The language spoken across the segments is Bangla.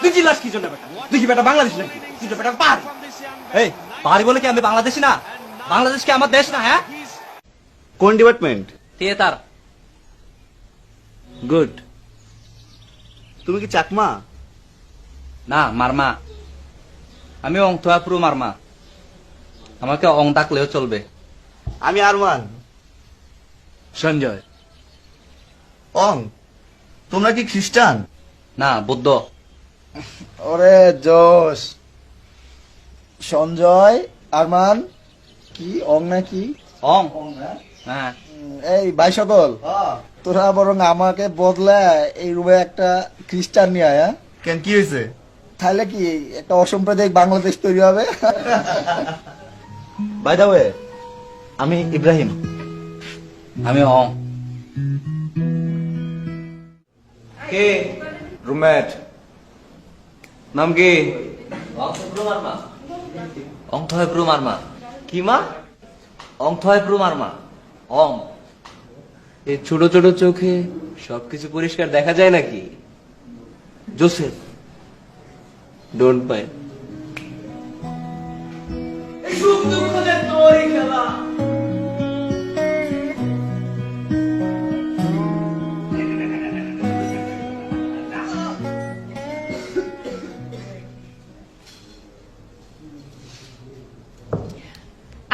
তুই চিল্লাস কি জন্য বেটা? তুই কি বেটা বাংলাদেশ নাকি? তুই তো বেটা পাহাড়ি। এই পাহাড়ি বলে কি আমি বাংলাদেশি না? বাংলাদেশ কি আমার দেশ না? হ্যাঁ, কোন ডিপার্টমেন্ট? থিয়েটার। গুড। তুমি কি চাকমা? না, মারমা। আমি অং থয়াপুরু মারমা। আমাকে অং ডাকলেও চলবে। আমি আরমান। সঞ্জয়। অং, তোমরা কি খ্রিস্টান? না, বুদ্ধ। ওরে জোশ। সঞ্জয়, আরমান, কি অং নাকি? অং। হ্যাঁ। এই ভাই সকল, তোরা বরং আমাকে বদলা এই রুমে একটা খ্রিস্টান নিয়ে আয়, হ্যাঁ? কেন, কি হয়েছে? তাহলে কি একটা অসাম্প্রদায়িক বাংলাদেশ তৈরি হবে? বাই দা ওয়ে, আমি ইব্রাহিম। আমি অং। কে? রুমমেট। নাম কি? অং থয়াপুরু মারমা। কি মা? অং থয়াপুরু মারমা। অং। এই ছোট ছোট চোখে সবকিছু পরিষ্কার দেখা যায় নাকি? Joseph, don't mind.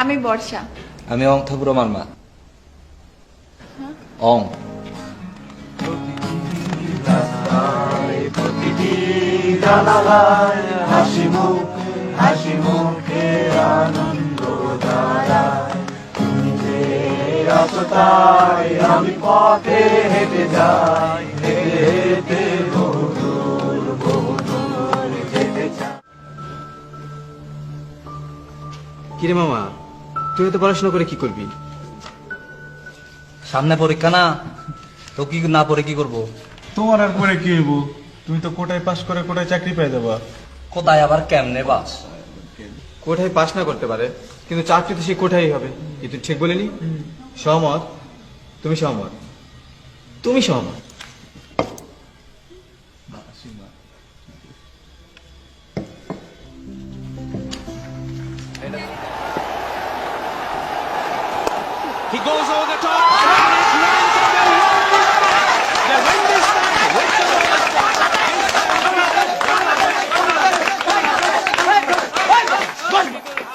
আমি বর্ষা। আমি অং থয়াপুরু মারমা। অং। কিরে মামা, তুই তো পড়াশোনা করে কি করবি? সামনে পরীক্ষা না, তো কি না পড়ে কি করব? তোমার আর পরে কি হইব? তুমি তো কোটায় পাস করে কোটায় চাকরি পেয়ে যাবা। কোথায় আবার কেমনে বাস? কোঠায় পাস না করতে পারে, কিন্তু চাকরি তো সে কোঠায় হবে। কি তুই ঠিক বলিনি? সহমত? তুমি সহমত? তুমি সহমত? He goes over the top and it's meant to be the win this time with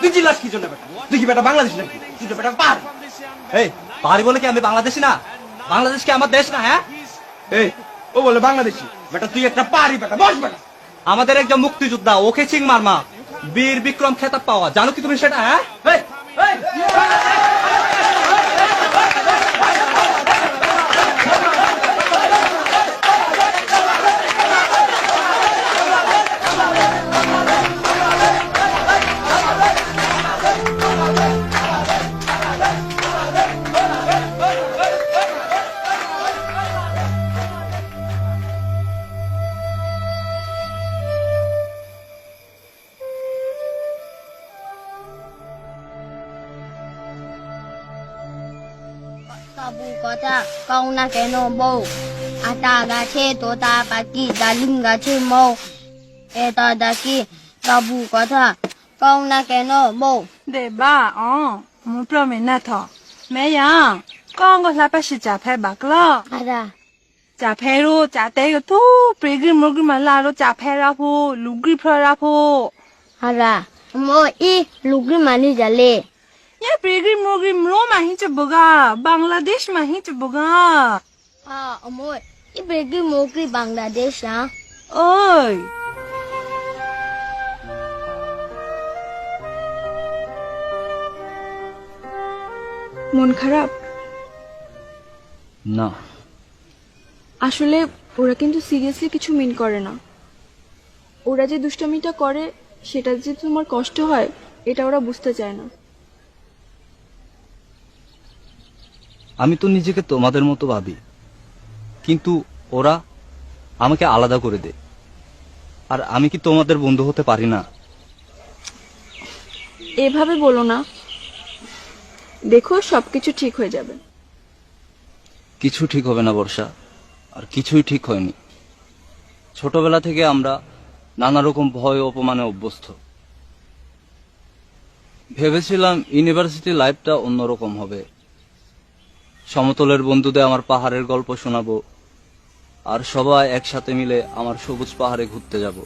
তুই চিল্লাস কি জন্য বেটা? তুই কি বেটা বাংলাদেশ নাকি? তুই তো বেটা পাহাড়ি। এই পাহাড়ি বলে কি আমি বাংলাদেশি না? বাংলাদেশ কি আমার দেশ না? হ্যাঁ, এই ও বলে বাংলাদেশি। বেটা তুই একটা পাহাড়ি বেটা, বস বেটা। আমাদের একজন মুক্তিযোদ্ধা, ওকে সিং মারমা, বীর বিক্রম খেতাব পাওয়া, জানো কি তুমি সেটা? হ্যাঁ, এই, এই, তাবু কথা কও না কেন বউ, আটা গাছে তোতা পাখি ডালিম গাছে মৌ, এটা ডাকি তাবু কথা কও না কেন বউ।对吧？哦，我们表妹那套没样，刚个那边是假牌吧？个了， আদা 假牌咯，假带个都别个么个么拉咯，假牌拉铺，路个票拉铺， আদা মো ই লুগি মানি জালে।呀别个么个么罗嘛hin着不个，Bangladesh嘛hin着不个， মো ই বেগি মোগরি বাংলাদেশ না। 哎。 মন খারাপ? না, আসলে ওরা কিন্তু সিরিয়াসলি কিছু মিন করে না। ওরা যে দুষ্টামিটা করে সেটা যে তোমার কষ্ট হয় এটা ওরা বুঝতে চায় না। আমি তো নিজেকে তোমাদের মতো ভাবি, কিন্তু ওরা আমাকে আলাদা করে দেয়। আর আমি কি তোমাদের বন্ধু হতে পারি না? এভাবে বলো না, দেখো সবকিছু ঠিক হয়ে যাবে। কিছু ঠিক হবে না বর্ষা, আর কিছুই ঠিক হয়নি। ছোটবেলা থেকে আমরা নানা রকম ভয় ও অপমানে অভ্যস্ত। ভেবেছিলাম ইউনিভার্সিটি লাইফটা অন্যরকম হবে, সমতলের বন্ধুদের আমার পাহাড়ের গল্প শোনাবো, আর সবাই একসাথে মিলে আমার সবুজ পাহাড়ে ঘুরতে যাব।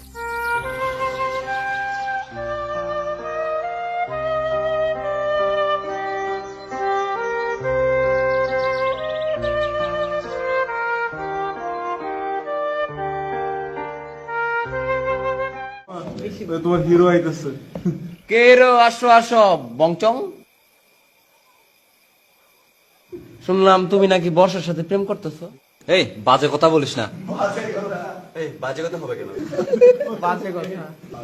তোমার হিরো আইতেছে। কে রে, আসো আসো বংচং। শুনলাম তুমি নাকি বর্ষার সাথে প্রেম করতেছো। এই বাজে কথা বলিস না। এই বাজে কথা হবে কেন?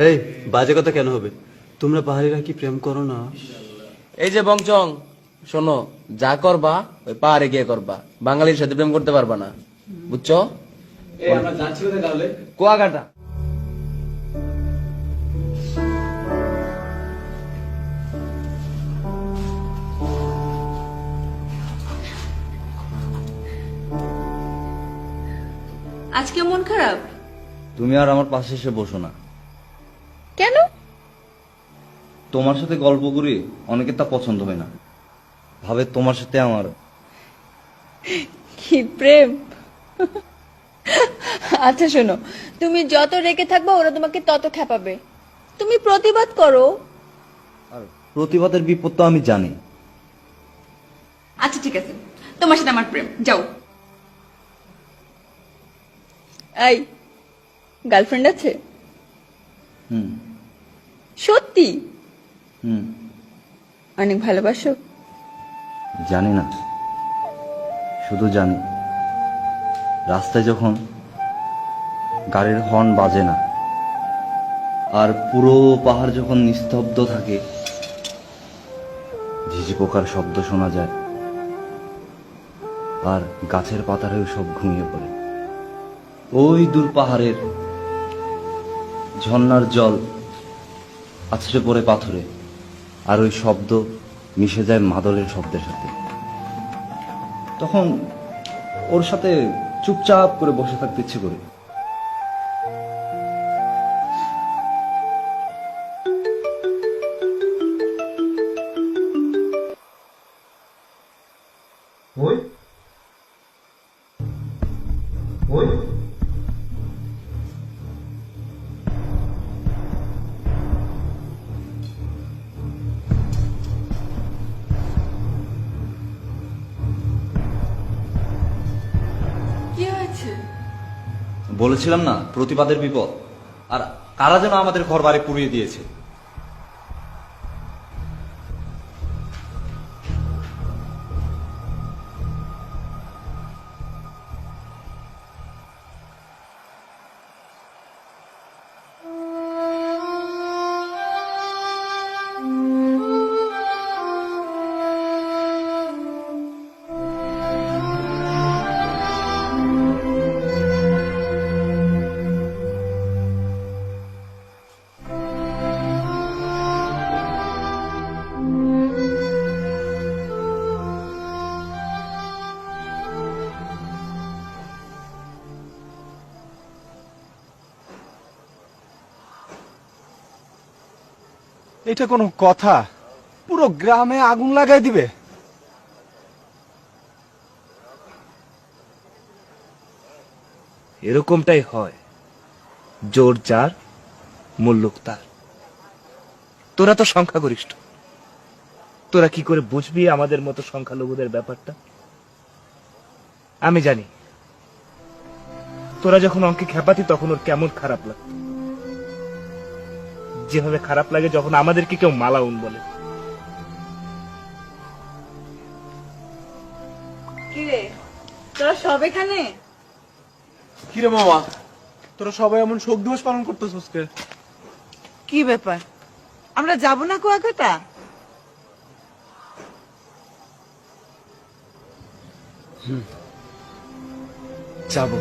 এই বাজে কথা কেন হবে? তোমরা পাহাড়িরা কি প্রেম করো না? এই যে বংচং, শোনো, যা করবা ওই পাহাড়ে গিয়ে করবা, বাঙালির সাথে প্রেম করতে পারবা না, বুঝছো? কুয়াকাটা। আজকে মন খারাপ তুমি আর আমার পাশে এসে বসো না। কেন? তোমার সাথে গল্প করি, অনেকে তা পছন্দ হয় না, ভাবে তোমার সাথে আমার। কি প্রেম? আচ্ছা শোনো, তুমি যত রেগে থাকবে ওরা তোমাকে তত খেপাবে, তুমি প্রতিবাদ করো। আর প্রতিবাদের বিপদ তো আমি জানি। আচ্ছা ঠিক আছে, তোমার সাথে আমার প্রেম, যাও। এই গার্লফ্রেন্ড আছে? হুম সত্যি? হুম অনেক ভালোবাসো? জানি না, শুধু জানি রাস্তায় যখন গাড়ির হর্ন বাজে না, আর পুরো পাহাড় যখন নিস্তব্ধ থাকে, ঝিঝি পোকার শব্দ শোনা যায়, আর গাছের পাতারেও সব ঘুমিয়ে পড়ে, ওই দূর পাহাড়ের ঝর্ণার জল আছড়ে পড়ে পাথরে, আর ওই শব্দ মিশে যায় মাদলের শব্দের সাথে, তখন ওর সাথে চুপচাপ করে বসে থাকতে ইচ্ছে করে। কি হয়েছে? বলেছিলাম না প্রতিবাদের বিপদ, আর কারা যেন আমাদের ঘর বাড়ি পুড়িয়ে দিয়েছে। এটা কোনো কথা? পুরো গ্রামে আগুন লাগাই দিবে? এরকমটাই হয়, জোর যার মুল্লুক তার। তোরা তো সংখ্যাগরিষ্ঠ, তোরা কি করে বুঝবি আমাদের মতো সংখ্যালঘুদের ব্যাপারটা? আমি জানি তোরা যখন অঙ্কে খেপাতি তখন ওর কেমন খারাপ লাগতো, যেভাবে খারাপ লাগে যখন আমাদেরকে কেউ মালাউন বলে। কিরে, তোরা সব এখানে? কিরে মামা, তোরা সবাই এমন শোক দিবস পালন করতেছস কে? কি ব্যাপার, আমরা যাব না কুয়াকাটা? যাবো।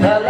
খেলা